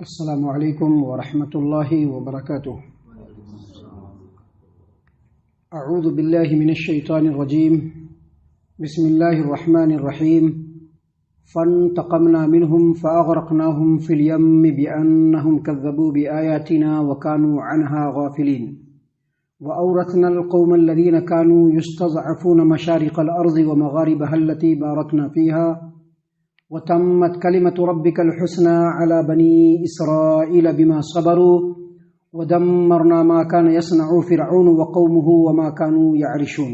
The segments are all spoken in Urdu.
السلام علیکم ورحمۃ اللہ وبرکاتہ۔ اعوذ باللہ من الشیطان الرجیم، بسم اللہ الرحمن الرحیم۔ فانتقمنا منهم فاغرقناهم في اليم بأنهم كذبوا بآياتنا وكانوا عنها غافلين وأورثنا القوم الذين كانوا يستضعفون مشارق الأرض ومغاربها التي باركنا فيها وتمت كلمة ربك الحسنى على بني إسرائيل بما صبروا ودمرنا ما كان يصنع فرعون وقومه وما كانوا يعرشون۔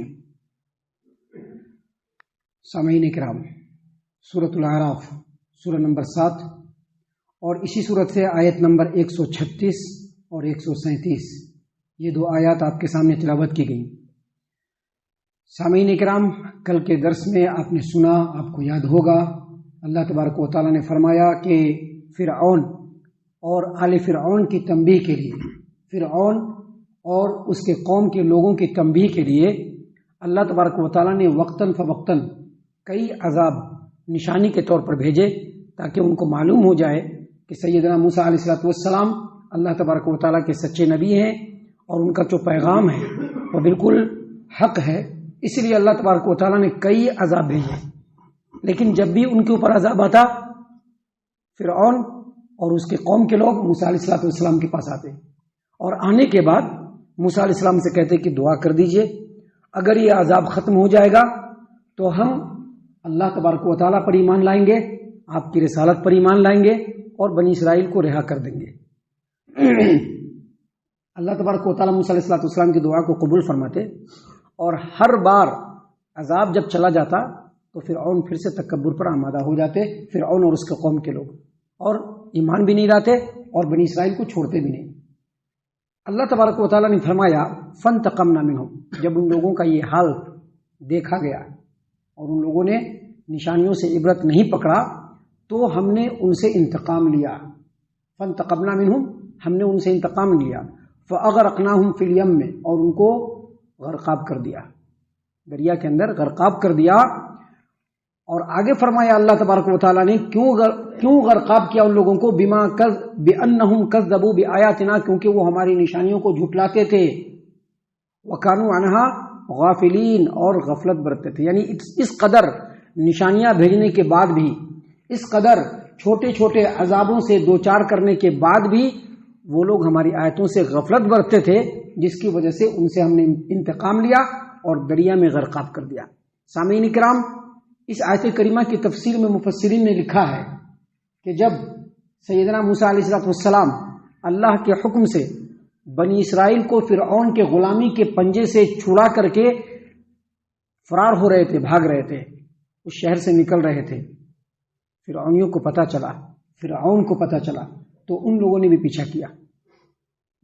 سامعین کرام، سورۃ الاعراف سورہ نمبر 7 اور اسی سورت سے آیت نمبر 136 اور 137، یہ دو آیات آپ کے سامنے تلاوت کی گئیں۔ سامعین کرام، کل کے درس میں آپ نے سنا، آپ کو یاد ہوگا، اللہ تبارک و تعالیٰ نے فرمایا کہ فرعون اور آل فرعون کی تنبیہ کے لیے، فرعون اور اس کے قوم کے لوگوں کی تنبیہ کے لیے اللہ تبارک و تعالیٰ نے وقتاً فوقتاً کئی عذاب نشانی کے طور پر بھیجے تاکہ ان کو معلوم ہو جائے کہ سیدنا موسیٰ علیہ السلام اللہ تبارک و تعالیٰ کے سچے نبی ہیں اور ان کا جو پیغام ہے وہ بالکل حق ہے۔ اس لیے اللہ تبارک و تعالیٰ نے کئی عذاب بھیجے، لیکن جب بھی ان کے اوپر عذاب آتا، فرعون اور اس کے قوم کے لوگ موسیٰ علیہ السلام کے پاس آتے اور آنے کے بعد موسیٰ علیہ السلام سے کہتے کہ دعا کر دیجئے، اگر یہ عذاب ختم ہو جائے گا تو ہم اللہ تبارک و تعالیٰ پر ایمان لائیں گے، آپ کی رسالت پر ایمان لائیں گے اور بنی اسرائیل کو رہا کر دیں گے۔ اللہ تبارک و تعالیٰ موسیٰ علیہ السلام کی دعا کو قبول فرماتے، اور ہر بار عذاب جب چلا جاتا تو فرعون پھر سے تکبر پر آمادہ ہو جاتے، فرعون اور اس کے قوم کے لوگ، اور ایمان بھی نہیں لاتے اور بنی اسرائیل کو چھوڑتے بھی نہیں۔ اللہ تبارک و تعالیٰ نے فرمایا فانتقمنا منہم، جب ان لوگوں کا یہ حال دیکھا گیا اور ان لوگوں نے نشانیوں سے عبرت نہیں پکڑا تو ہم نے ان سے انتقام لیا۔ فانتقمنا منہم، ہم نے ان سے انتقام لیا۔ فاغرقناہم فی الیم، میں اور ان کو غرقاب کر دیا، دریا کے اندر غرقاب کر دیا۔ اور آگے فرمایا اللہ تبارک و تعالیٰ نے کیوں غرقاب کیا ان لوگوں کو، بِأَنَّهُمْ كَذَّبُوا بِآيَاتِنَا، کیونکہ وہ ہماری نشانیوں کو جھٹلاتے تھے، وَكَانُوا عَنْهَا غَافِلِينَ، اور غفلت برتتے تھے، یعنی اس قدر نشانیاں بھیجنے کے بعد بھی، اس قدر چھوٹے چھوٹے عذابوں سے دوچار کرنے کے بعد بھی وہ لوگ ہماری آیتوں سے غفلت برتتے تھے، جس کی وجہ سے ان سے ہم نے انتقام لیا اور دریا میں غرقاب کر دیا۔ سامعین کرام، اس آیت کریمہ کی تفسیر میں مفسرین نے لکھا ہے کہ جب سیدنا موسیٰ علیہ السلام اللہ کے حکم سے بنی اسرائیل کو فرعون کے غلامی کے پنجے سے چھڑا کر کے فرار ہو رہے تھے، بھاگ رہے تھے، اس شہر سے نکل رہے تھے، فرعونیوں کو پتہ چلا، فرعون کو پتہ چلا تو ان لوگوں نے بھی پیچھا کیا۔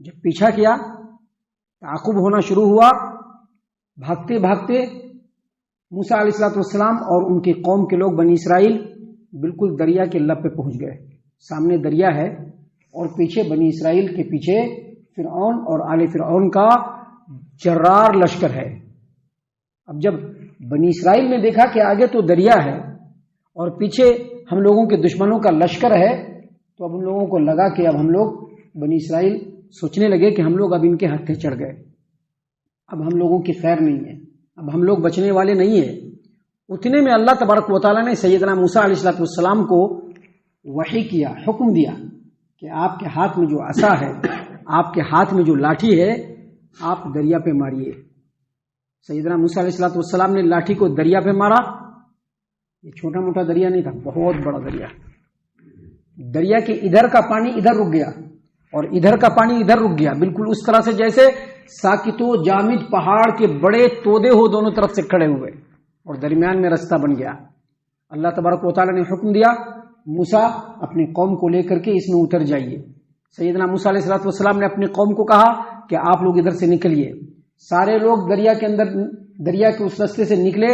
جب پیچھا کیا، تعاقب ہونا شروع ہوا، بھاگتے بھاگتے موسیٰ علیہ السلام اور ان کی قوم کے لوگ بنی اسرائیل بالکل دریا کے لب پہ پہنچ گئے۔ سامنے دریا ہے اور پیچھے بنی اسرائیل کے پیچھے فرعون اور آل فرعون کا جرار لشکر ہے۔ اب جب بنی اسرائیل نے دیکھا کہ آگے تو دریا ہے اور پیچھے ہم لوگوں کے دشمنوں کا لشکر ہے، تو اب ان لوگوں کو لگا کہ اب ہم لوگ، بنی اسرائیل سوچنے لگے کہ ہم لوگ اب ان کے ہتھے چڑھ گئے، اب ہم لوگوں کی خیر نہیں ہے، اب ہم لوگ بچنے والے نہیں ہیں۔ اتنے میں اللہ تبارک و تعالیٰ نے سیدنا موسیٰ علیہ السلام کو وحی کیا، حکم دیا کہ آپ کے ہاتھ میں جو عصا ہے، آپ کے ہاتھ میں جو لاٹھی ہے، آپ دریا پہ ماریے۔ سیدنا موسیٰ علیہ السلام نے لاٹھی کو دریا پہ مارا۔ یہ چھوٹا موٹا دریا نہیں تھا، بہت بڑا دریا۔ دریا کے ادھر کا پانی ادھر رک گیا اور ادھر کا پانی ادھر رک گیا، بالکل اس طرح سے جیسے ساکت و جامد پہاڑ کے بڑے تودے ہو دونوں طرف سے کھڑے ہوئے، اور درمیان میں رستہ بن گیا۔ اللہ تبارک و تعالیٰ نے حکم دیا، موسیٰ اپنی قوم کو لے کر کے اس میں اتر جائیے۔ سیدنا موسیٰ علیہ السلام نے اپنی قوم کو کہا کہ آپ لوگ ادھر سے نکلیے۔ سارے لوگ دریا کے اندر، دریا کے اس رستے سے نکلے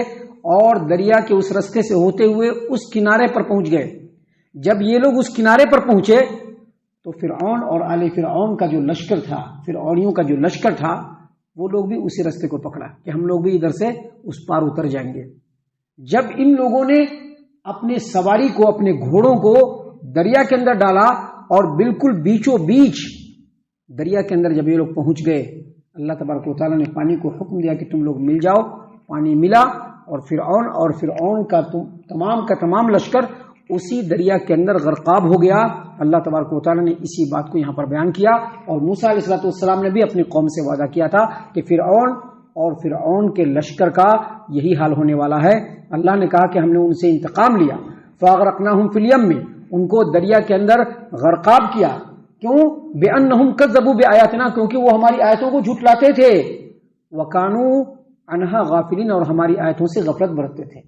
اور دریا کے اس رستے سے ہوتے ہوئے اس کنارے پر پہنچ گئے۔ جب یہ لوگ اس کنارے پر پہنچے تو فرعون اور آل فرعون کا جو لشکر تھا، فرعونیوں کا جو لشکر تھا، وہ لوگ بھی اسی رستے کو پکڑا کہ ہم لوگ بھی ادھر سے اس پار اتر جائیں گے۔ جب ان لوگوں نے اپنے سواری کو، اپنے گھوڑوں کو دریا کے اندر ڈالا اور بالکل بیچوں بیچ دریا کے اندر جب یہ لوگ پہنچ گئے، اللہ تبارک و تعالیٰ نے پانی کو حکم دیا کہ تم لوگ مل جاؤ. پانی ملا اور فرعون کا تمام لشکر اسی دریا کے اندر غرقاب ہو گیا. اللہ تبارک و تعالیٰ نے اسی بات کو یہاں پر بیان کیا. اور موسیٰ علیہ الصلوۃ والسلام نے بھی اپنی قوم سے وعدہ کیا تھا کہ فرعون کے لشکر کا یہی حال ہونے والا ہے. اللہ نے کہا کہ ہم نے ان سے انتقام لیا. فاغرقناہم فی الیم، میں ان کو دریا کے اندر غرقاب کیا. کیوں؟ بأنہم کذبوا بآیاتنا، کیونکہ وہ ہماری آیتوں کو جھٹلاتے تھے. وکانوا عنہا غافلین، اور ہماری آیتوں سے غفلت برتتے تھے.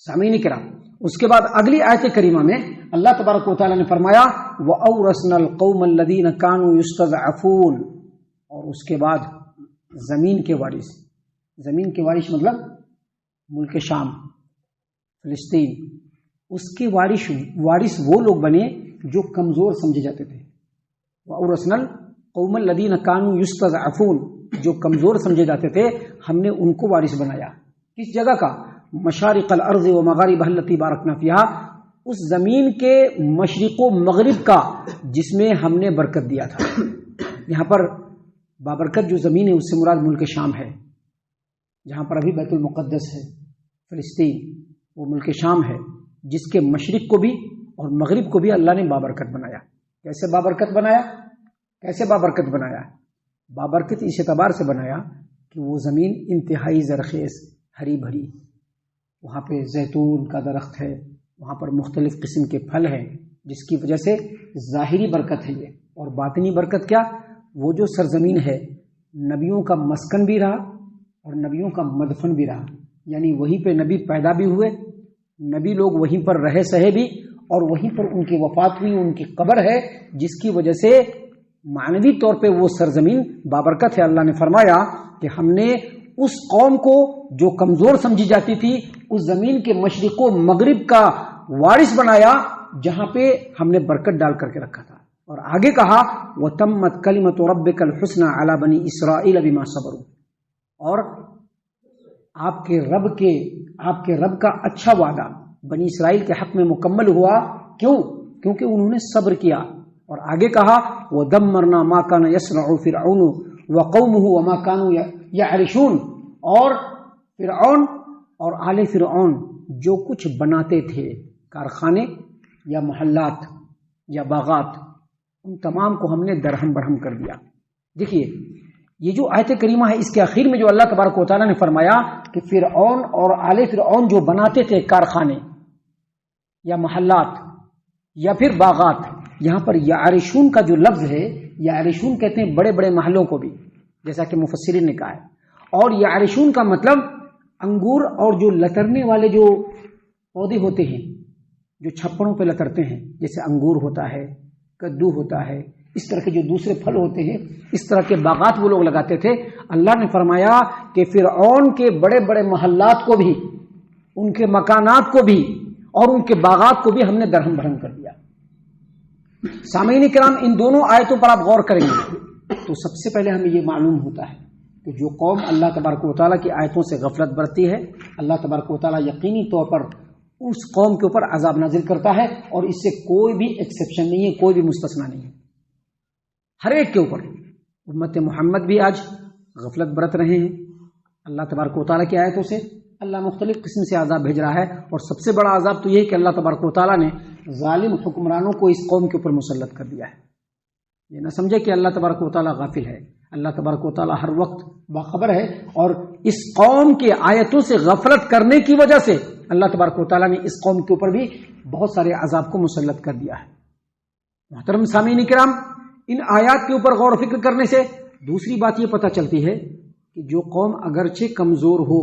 سامعین کرام، اس کے بعد اگلی آیت کریمہ میں اللہ تبارک و تعالیٰ نے فرمایا وَأَوْرَثْنَا الْقَوْمَ الَّذِينَ كَانُوا يُسْتَضْعَفُونَ، اور اس کے بعد زمین کے وارث مطلب ملک شام، فلسطین، اس کے وارث وہ لوگ بنے جو کمزور سمجھے جاتے تھے. وَأَوْرَثْنَا الْقَوْمَ الَّذِينَ كَانُوا يُسْتَضْعَفُونَ، جو کمزور سمجھے جاتے تھے ہم نے ان کو وارث بنایا. کس جگہ کا؟ مشارق الارض و مغاربها التي بارکنا فیها، اس زمین کے مشرق و مغرب کا جس میں ہم نے برکت دیا تھا. یہاں پر بابرکت جو زمین ہے اس سے مراد ملک شام ہے، جہاں پر ابھی بیت المقدس ہے فلسطین، وہ ملک شام ہے جس کے مشرق کو بھی اور مغرب کو بھی اللہ نے بابرکت بنایا. کیسے بابرکت بنایا؟ بابرکت اس اعتبار سے بنایا کہ وہ زمین انتہائی زرخیز، ہری بھری، وہاں پہ زیتون کا درخت ہے، وہاں پر مختلف قسم کے پھل ہیں، جس کی وجہ سے ظاہری برکت ہے یہ. اور باطنی برکت کیا؟ وہ جو سرزمین ہے نبیوں کا مسکن بھی رہا اور نبیوں کا مدفن بھی رہا. یعنی وہیں پہ نبی پیدا بھی ہوئے، نبی لوگ وہیں پر رہے سہے بھی، اور وہیں پر ان کی وفات ہوئی، ان کی قبر ہے، جس کی وجہ سے معنوی طور پہ وہ سرزمین بابرکت ہے. اللہ نے فرمایا کہ ہم نے اس قوم کو جو کمزور سمجھی جاتی تھی اس زمین کے مشرق و مغرب کا وارث بنایا، جہاں پہ ہم نے برکت ڈال کر کے رکھا تھا. اور آگے کہا وَتَمَّتْ كَلِمَةُ رَبِّكَ الْحُسْنَى عَلَى بَنِي إِسْرَائِيلَ بِمَا صَبَرُوا، اور آپ کے رب کا اچھا وعدہ بنی اسرائیل کے حق میں مکمل ہوا. کیوں؟ کیونکہ انہوں نے صبر کیا. اور آگے کہا وَدَمَّرْنَا مَا كَانَ يَصْنَعُ فِرْعَوْنُ وَقَوْمُهُ وَمَا كَانُوا يَعْرِشُونَ، اور فرعون اور آل فرعون جو کچھ بناتے تھے، کارخانے یا محلات یا باغات، ان تمام کو ہم نے درہم برہم کر دیا. دیکھیے یہ جو آیت کریمہ ہے اس کے آخر میں جو اللہ تبارک و تعالیٰ نے فرمایا کہ فرعون اور آل فرعون جو بناتے تھے کارخانے یا محلات یا پھر باغات، یہاں پر یعرشون کا جو لفظ ہے، یعرشون کہتے ہیں بڑے بڑے محلوں کو بھی، جیسا کہ مفسرین نے کہا ہے. اور یعرشون کا مطلب انگور اور جو لترنے والے جو پودے ہوتے ہیں جو چھپڑوں پہ لترتے ہیں، جیسے انگور ہوتا ہے، کدو ہوتا ہے، اس طرح کے جو دوسرے پھل ہوتے ہیں، اس طرح کے باغات وہ لوگ لگاتے تھے. اللہ نے فرمایا کہ فرعون کے بڑے بڑے محلات کو بھی، ان کے مکانات کو بھی اور ان کے باغات کو بھی ہم نے درہم بھرم کر دیا. سامعین کرام، ان دونوں آیتوں پر آپ غور کریں گے تو سب سے پہلے ہمیں یہ معلوم ہوتا ہے کہ جو قوم اللہ تبارک و تعالیٰ کی آیتوں سے غفلت برتتی ہے، اللہ تبارک و تعالیٰ یقینی طور پر اس قوم کے اوپر عذاب نازل کرتا ہے، اور اس سے کوئی بھی ایکسیپشن نہیں ہے، کوئی بھی مستثنا نہیں ہے. ہر ایک کے اوپر. امت محمد بھی آج غفلت برت رہے ہیں اللہ تبارک و تعالیٰ کی آیتوں سے. اللہ مختلف قسم سے عذاب بھیج رہا ہے، اور سب سے بڑا عذاب تو یہ ہے کہ اللہ تبارک و تعالیٰ نے ظالم حکمرانوں کو اس قوم کے اوپر مسلط کر دیا ہے. یہ نہ سمجھے کہ اللہ تبارک و تعالیٰ غافل ہے. اللہ تبارک و تعالیٰ ہر وقت باخبر ہے، اور اس قوم کے آیتوں سے غفلت کرنے کی وجہ سے اللہ تبارک و تعالیٰ نے اس قوم کے اوپر بھی بہت سارے عذاب کو مسلط کر دیا ہے. محترم سامعین کرام، ان آیات کے اوپر غور و فکر کرنے سے دوسری بات یہ پتہ چلتی ہے کہ جو قوم اگرچہ کمزور ہو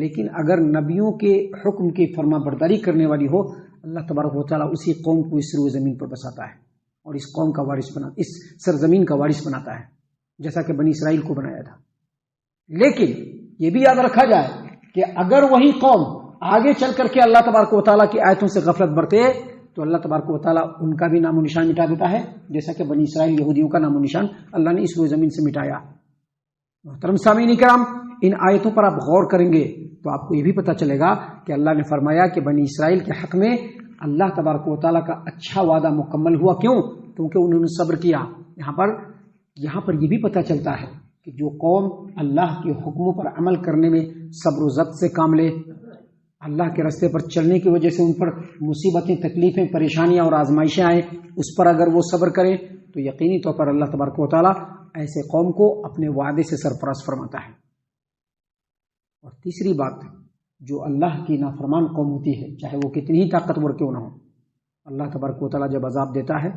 لیکن اگر نبیوں کے حکم کی فرما برداری کرنے والی ہو، اللہ تبارک و تعالیٰ اسی قوم کو اس روئے زمین پر بساتا ہے اور اس قوم کا وارث بنا، اس سرزمین کا وارث بناتا ہے، جیسا کہ بنی اسرائیل کو بنایا تھا. لیکن یہ بھی یاد رکھا جائے کہ اگر وہی قوم آگے چل کر کے اللہ تبارک و تعالیٰ کی آیتوں سے غفلت برتے تو اللہ تبارک و تعالیٰ ان کا بھی نام و نشان مٹا دیتا ہے، جیسا کہ بنی اسرائیل یہودیوں کا نام و نشان اللہ نے اس روئے زمین سے مٹایا. محترم سامعین کرام، ان آیتوں پر آپ غور کریں گے تو آپ کو یہ بھی پتہ چلے گا کہ اللہ نے فرمایا کہ بنی اسرائیل کے حق میں اللہ تبارک و تعالیٰ کا اچھا وعدہ مکمل ہوا. کیوں؟ کیونکہ انہوں نے صبر کیا. یہاں پر یہ بھی پتہ چلتا ہے کہ جو قوم اللہ کے حکموں پر عمل کرنے میں صبر و ضبط سے کام لے، اللہ کے راستے پر چلنے کی وجہ سے ان پر مصیبتیں، تکلیفیں، پریشانیاں اور آزمائشیں آئیں، اس پر اگر وہ صبر کریں تو یقینی طور پر اللہ تبارک و تعالیٰ ایسے قوم کو اپنے وعدے سے سرفراز فرماتا ہے. اور تیسری بات، جو اللہ کی نافرمان قوم ہوتی ہے، چاہے وہ کتنی ہی طاقتور کیوں نہ ہو، اللہ تبارک و تعالیٰ جب عذاب دیتا ہے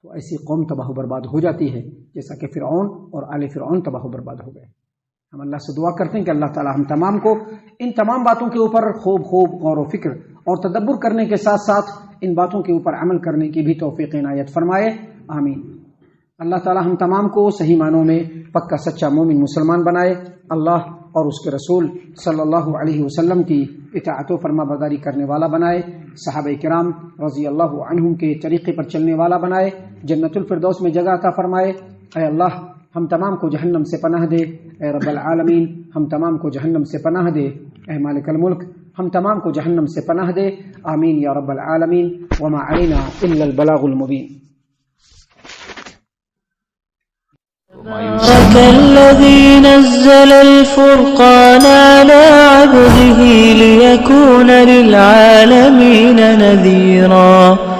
تو ایسی قوم تباہ و برباد ہو جاتی ہے، جیسا کہ فرعون اور آل فرعون تباہ و برباد ہو گئے. ہم اللہ سے دعا کرتے ہیں کہ اللہ تعالیٰ ہم تمام کو ان تمام باتوں کے اوپر خوب غور و فکر اور تدبر کرنے کے ساتھ ساتھ ان باتوں کے اوپر عمل کرنے کی بھی توفیق عنایت فرمائے. آمین. اللہ تعالیٰ ہم تمام کو صحیح معنوں میں پکا سچا مومن مسلمان بنائے، اللہ اور اس کے رسول صلی اللہ علیہ وسلم کی اطاعت و فرما برداری کرنے والا بنائے، صحابہ کرام رضی اللہ عنہم کے طریقے پر چلنے والا بنائے، جنت الفردوس میں جگہ عطا فرمائے. اے اللہ ہم تمام کو جہنم سے پناہ دے. اے رب العالمین ہم تمام کو جہنم سے پناہ دے. اے مالک الملک ہم تمام کو جہنم سے پناہ دے. آمین یا رب العالمین. وما علینا الا البلاغ المبین. تبارك الذي نزل الفرقان على عبده ليكون للعالمين نذيرا.